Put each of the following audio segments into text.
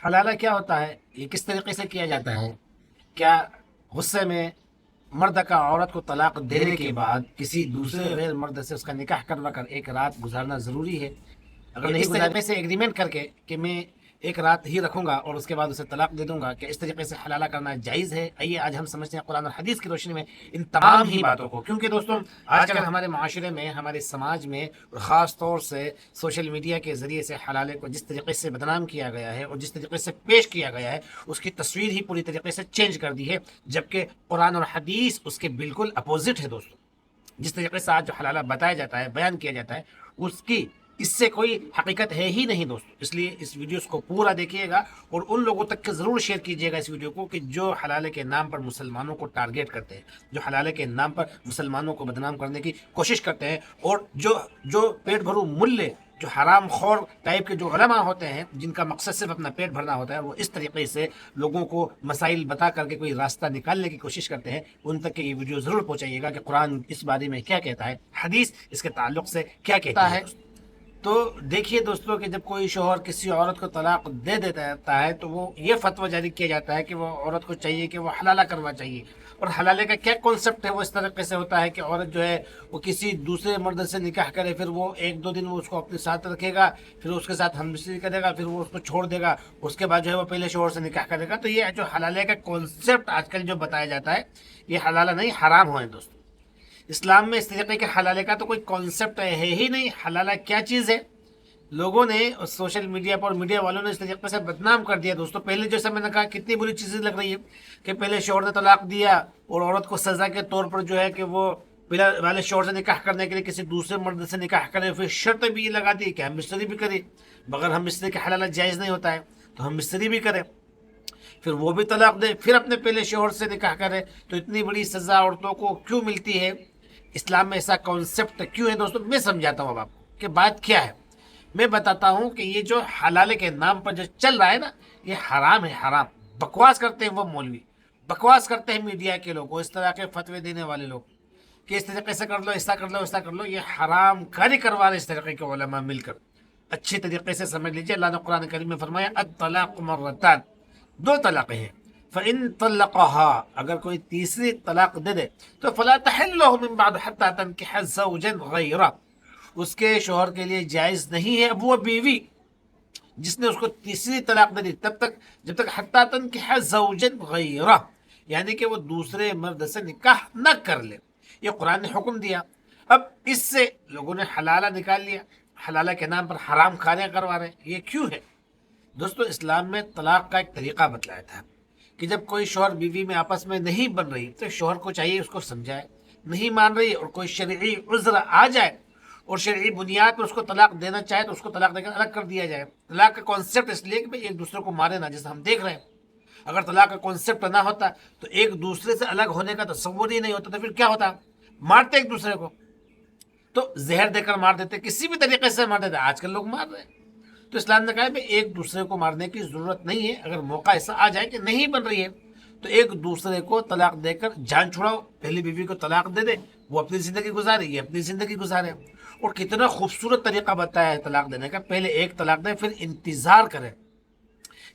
حلالہ کیا ہوتا ہے؟ یہ کس طریقے سے کیا جاتا ہے؟ کیا غصے میں مرد کا عورت کو طلاق دینے کے بعد کسی دوسرے غیر مرد سے اس کا نکاح کروا کر ایک رات گزارنا ضروری ہے؟ اگر نہیں اس طریقے سے ایگریمنٹ کر کے کہ میں ایک رات ہی رکھوں گا اور اس کے بعد اسے طلاق دے دوں گا، کہ اس طریقے سے حلالہ کرنا جائز ہے؟ آئیے آج ہم سمجھتے ہیں قرآن اور حدیث کی روشنی میں ان تمام ہی باتوں کو، کیونکہ دوستوں آج کل ہمارے معاشرے میں، ہمارے سماج میں، اور خاص طور سے سوشل میڈیا کے ذریعے سے حلالے کو جس طریقے سے بدنام کیا گیا ہے اور جس طریقے سے پیش کیا گیا ہے، اس کی تصویر ہی پوری طریقے سے چینج کر دی ہے، جبکہ قرآن اور حدیث اس کے بالکل اپوزٹ ہے دوستوں۔ جس طریقے سے آج جو حلالہ بتایا جاتا ہے، بیان کیا جاتا ہے، اس سے کوئی حقیقت ہے ہی نہیں دوستوں۔ اس لیے اس ویڈیوز کو پورا دیکھیے گا اور ان لوگوں تک کے ضرور شیئر کیجیے گا اس ویڈیو کو کہ جو حلالے کے نام پر مسلمانوں کو ٹارگیٹ کرتے ہیں، جو حلالے کے نام پر مسلمانوں کو بدنام کرنے کی کوشش کرتے ہیں، اور جو پیٹ بھرو ملے، جو حرام خور ٹائپ کے جو علماء ہوتے ہیں، جن کا مقصد صرف اپنا پیٹ بھرنا ہوتا ہے، وہ اس طریقے سے لوگوں کو مسائل بتا کر کے کوئی راستہ نکالنے کی کوشش کرتے ہیں۔ ان تک کہ یہ ویڈیو ضرور پہنچائیے گا کہ قرآن اس بارے میں کیا کہتا ہے، حدیث اس کے تعلق سے کیا کہتا ہے۔ تو دیکھیے دوستوں کہ جب کوئی شوہر کسی عورت کو طلاق دے دیتا ہے تو وہ یہ فتویٰ جاری کیا جاتا ہے کہ وہ عورت کو چاہیے کہ وہ حلالہ کرنا چاہیے۔ اور حلالے کا کیا کانسیپٹ ہے، وہ اس طریقے سے ہوتا ہے کہ عورت جو ہے وہ کسی دوسرے مرد سے نکاح کرے، پھر وہ ایک دو دن وہ اس کو اپنے ساتھ رکھے گا، پھر اس کے ساتھ ہم بستری کرے گا، پھر وہ اس کو چھوڑ دے گا، اس کے بعد جو ہے وہ پہلے شوہر سے نکاح کرے گا۔ تو یہ جو حلالے کا کانسیپٹ آج کل جو بتایا جاتا ہے، یہ حلالہ نہیں، حرام ہوا ہے دوستوں۔ اسلام میں اس طریقے کے حلالے کا تو کوئی کانسیپٹ ہے ہی نہیں۔ حلالہ کیا چیز ہے؟ لوگوں نے سوشل میڈیا پر، میڈیا والوں نے اس طریقے سے بدنام کر دیا دوستوں۔ پہلے جیسا میں نے کہا کتنی بری چیزیں لگ رہی ہے کہ پہلے شوہر نے طلاق دیا اور عورت کو سزا کے طور پر جو ہے کہ وہ پہلے والے شوہر سے نکاح کرنے کے لیے کسی دوسرے مرد سے نکاح کرے، پھر شرط بھی یہ لگا دی کہ ہم مستری بھی کریں، بغیر ہم مستری کے حلالہ جائز نہیں ہوتا ہے، تو ہم مستری بھی کریں، پھر وہ بھی طلاق دے، پھر اپنے پہلے شوہر سے نکاح کرے۔ تو اتنی بڑی سزا عورتوں کو کیوں ملتی ہے؟ اسلام میں ایسا کانسیپٹ کیوں ہے دوستوں؟ میں سمجھاتا ہوں اب آپ کو کہ بات کیا ہے۔ میں بتاتا ہوں کہ یہ جو حلالے کے نام پر جو چل رہا ہے نا، یہ حرام ہے، حرام۔ بکواس کرتے ہیں وہ مولوی، بکواس کرتے ہیں میڈیا کے لوگ، اس طرح کے فتوے دینے والے لوگ کہ اس طریقے سے کر لو، ایسا کر لو، ایسا کر لو۔ یہ حرام کاری کروا رہے اس طریقے کے علماء مل کر۔ اچھی طریقے سے سمجھ لیجیے، اللہ نے قرآن کریم میں فرمایا الطلاق مرتان، دو طلاقیں ہیں۔ فَإِن طَلَّقَهَا، اگر کوئی تیسری طلاق دے دے تو فَلَا تَحِلُّ لَهُ مِن بَعْدُ حَتَّى تَنكِحَ زَوْجًا غَيْرَهُ، اس کے شوہر کے لیے جائز نہیں ہے اب وہ بیوی جس نے اس کو تیسری طلاق دے دی تب تک، جب تک حَتَّى تَنكِحَ زَوْجًا غَيْرَهُ، یعنی کہ وہ دوسرے مرد سے نکاح نہ کر لے۔ یہ قرآن نے حکم دیا۔ اب اس سے لوگوں نے حلالہ نکال لیا، حلالہ کے نام پر حرام کھانے کروا رہے ہیں۔ یہ کیوں ہے دوستو؟ اسلام میں طلاق کا ایک طریقہ بتلایا تھا کہ جب کوئی شوہر بیوی میں آپس میں نہیں بن رہی تو شوہر کو چاہیے اس کو سمجھائے، نہیں مان رہی اور کوئی شرعی عذر آ جائے اور شرعی بنیاد پر اس کو طلاق دینا چاہے تو اس کو طلاق دے کر الگ کر دیا جائے۔ طلاق کا کانسیپٹ اس لیے کہ بھئی ایک دوسرے کو مارے نہ، جیسے ہم دیکھ رہے ہیں۔ اگر طلاق کا کانسیپٹ نہ ہوتا تو ایک دوسرے سے الگ ہونے کا تصور ہی نہیں ہوتا، تو پھر کیا ہوتا؟ مارتے ایک دوسرے کو، تو زہر دے کر مار دیتے، کسی بھی طریقے سے مار دیتے۔ آج کل لوگ مار رہے ہیں۔ تو اسلام نے کہا ہے ایک دوسرے کو مارنے کی ضرورت نہیں ہے۔ اگر موقع ایسا آ جائے کہ نہیں بن رہی ہے تو ایک دوسرے کو طلاق دے کر جان چھڑاؤ، پہلی بیوی کو طلاق دے دے، وہ اپنی زندگی گزارے، یہ اپنی زندگی گزارے۔ اور کتنا خوبصورت طریقہ بتایا ہے طلاق دینے کا، پہلے ایک طلاق دے، پھر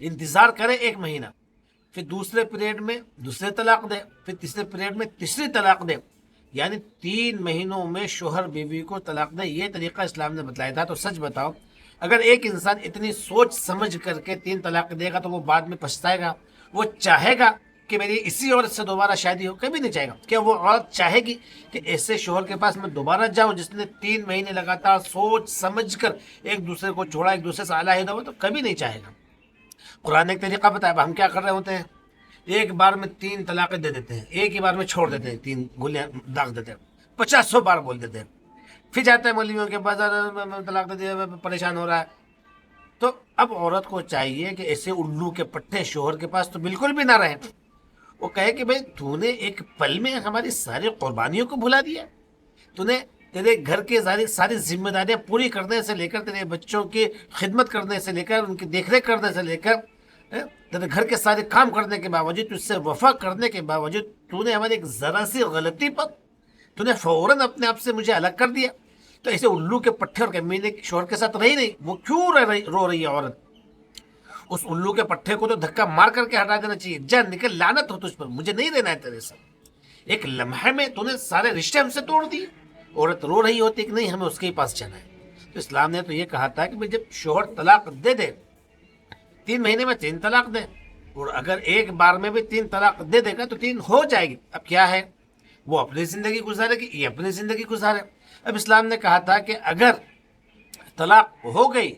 انتظار کرے ایک مہینہ، پھر دوسرے پیریڈ میں دوسرے طلاق دے، پھر تیسرے پیریڈ میں تیسری طلاق دے، یعنی 3 مہینوں میں شوہر بیوی کو طلاق دے۔ یہ طریقہ اسلام نے بتلایا تھا۔ تو سچ بتاؤ، اگر ایک انسان اتنی سوچ سمجھ کر کے 3 طلاق دے گا تو وہ بعد میں پچھتائے گا؟ وہ چاہے گا کہ میری اسی عورت سے دوبارہ شادی ہو؟ کبھی نہیں چاہے گا۔ کیا وہ عورت چاہے گی کہ ایسے شوہر کے پاس میں دوبارہ جاؤں جس نے 3 مہینے لگاتار سوچ سمجھ کر ایک دوسرے کو چھوڑا، ایک دوسرے سے علیحدہ ہوا؟ تو کبھی نہیں چاہے گا۔ قرآن نے ایک طریقہ بتایا۔ اب ہم کیا کر رہے ہوتے ہیں؟ ایک بار میں 3 طلاقیں دے دیتے ہیں، ایک ہی بار میں چھوڑ دیتے ہیں، 3 گولیاں داغ دیتے ہیں، 50 بار بول دیتے ہیں، پھر جاتے ہیں مولویوں کے بازار میں طلاق دے دیا، پریشان ہو رہا ہے۔ تو اب عورت کو چاہیے کہ ایسے الو کے پٹھے شوہر کے پاس تو بالکل بھی نہ رہے۔ وہ کہے کہ بھئی تو نے ایک پل میں ہماری ساری قربانیوں کو بھلا دیا، تو نے تیرے گھر کے ساری ذمہ داریاں پوری کرنے سے لے کر، تیرے بچوں کی خدمت کرنے سے لے کر، ان کی دیکھ ریکھ کرنے سے لے کر، تیرے گھر کے سارے کام کرنے کے باوجود، تجھ سے وفا کرنے کے باوجود، تو نے ہماری ایک ذرا سی غلطی پر تو نے فوراً اپنے آپ سے مجھے الگ کر دیا۔ تو ایسے الو کے پٹھے اور کمینے شوہر کے ساتھ رہی نہیں، وہ کیوں رو رہی ہے عورت؟ اس الو کے پٹھے کو تو دھکا مار کر کے ہٹا دینا چاہیے، جا نکل، لعنت ہو تجھ پر، مجھے نہیں رہنا ہے تیرے ساتھ۔ ایک لمحے میں تو نے سارے رشتے ہم سے توڑ دیے۔ عورت رو رہی ہوتی کہ نہیں ہمیں اس کے ہی پاس جانا ہے، تو اسلام نے تو یہ کہا تھا کہ جب شوہر طلاق دے دے 3 مہینے میں 3 طلاق دے، اور اگر ایک بار میں بھی 3 طلاق دے دے گا تو 3 ہو جائے گی۔ اب کیا ہے، وہ اپنی زندگی گزارے گی، یہ اپنی زندگی گزارے۔ اب اسلام نے کہا تھا کہ اگر طلاق ہو گئی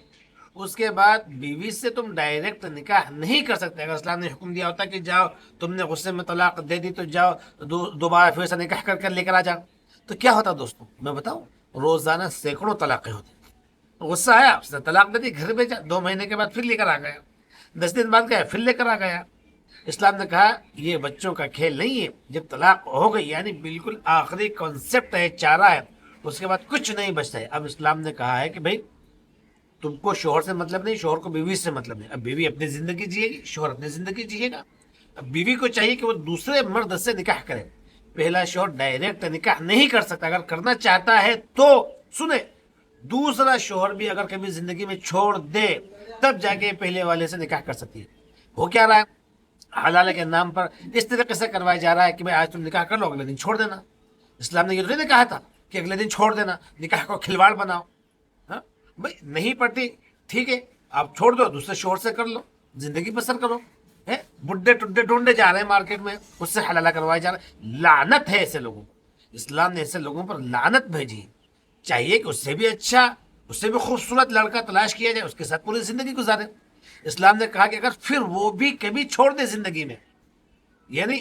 اس کے بعد بیوی سے تم ڈائریکٹ نکاح نہیں کر سکتے۔ اگر اسلام نے حکم دیا ہوتا کہ جاؤ تم نے غصے میں طلاق دے دی تو جاؤ دوبارہ پھر سے نکاح کر کر لے کر آ جاؤ، تو کیا ہوتا دوستوں؟ میں بتاؤں، روزانہ سینکڑوں طلاقیں ہوتی۔ غصہ آیا، اس نے طلاق دے دی، گھر بھیجا، 2 مہینے کے بعد پھر لے کر آ گیا، 10 دن بعد گیا پھر لے کر آ گیا۔ اسلام نے کہا یہ بچوں کا کھیل نہیں ہے، جب طلاق ہو گئی یعنی بالکل آخری کانسیپٹ ہے، چارہ ہے، اس کے بعد کچھ نہیں بچتا ہے۔ اب اسلام نے کہا ہے کہ بھائی تم کو شوہر سے مطلب نہیں، شوہر کو بیوی سے مطلب نہیں۔ اب بیوی اپنی زندگی جیے گی، شوہر اپنی زندگی جیے گا۔ اب بیوی کو چاہیے کہ وہ دوسرے مرد سے نکاح کرے، پہلا شوہر ڈائریکٹ نکاح نہیں کر سکتا، اگر کرنا چاہتا ہے تو سنے، دوسرا شوہر بھی اگر کبھی زندگی میں چھوڑ دے تب جا کے پہلے والے سے نکاح کر سکتی ہے۔ ہو کیا رہا ہے، حلالے کے نام پر اس طریقے سے کروایا جا رہا ہے کہ بھائی آج تم نکاح کر لو، اگلے دن چھوڑ دینا۔ اسلام نے یہ تو نہیں کہا تھا کہ اگلے دن چھوڑ دینا، نکاح کو کھلواڑ بناؤ۔ ہاں بھائی نہیں پڑتی ٹھیک ہے، آپ چھوڑ دو، دوسرے شوہر سے کر لو، زندگی بسر کرو۔ بڈھے ٹڈے ڈھونڈے جا رہے ہیں مارکیٹ میں، اس سے حلالہ کروایا جا رہا ہے۔ لعنت ہے ایسے لوگوں کو، اسلام نے ایسے لوگوں پر لعنت بھیجی۔ چاہیے کہ اس سے بھی اچھا، اس سے بھی خوبصورت لڑکا تلاش کیا جائے، اس کے ساتھ پوری زندگی گزارے۔ اسلام نے کہا کہ اگر پھر وہ بھی کبھی چھوڑ دے زندگی میں، یعنی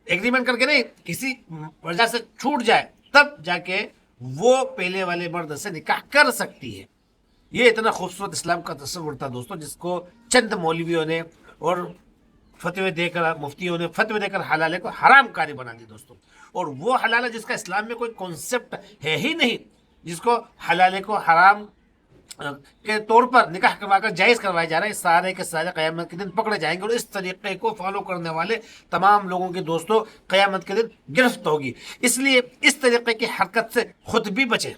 ایگریمنٹ کر کے نہیں، کسی وجہ سے چھوٹ جائے، تب جا کے وہ پہلے والے مرد سے نکاح کر سکتی ہے۔ یہ اتنا خوبصورت اسلام کا تصور تھا دوستوں، جس کو چند مولویوں نے اور فتوے دے کر، مفتیوں نے فتوے دے کر حلالے کو حرام کاری بنا دی دوستوں۔ اور وہ حلالہ جس کا اسلام میں کوئی کانسیپٹ ہے ہی نہیں، جس کو حلالے کو حرام کے طور پر نکاح کروا کر جائز کروایا جا رہا ہے، سارے کے سارے قیامت کے دن پکڑے جائیں گے، اور اس طریقے کو فالو کرنے والے تمام لوگوں کے دوستوں قیامت کے دن گرفت ہوگی۔ اس لیے اس طریقے کی حرکت سے خود بھی بچیں۔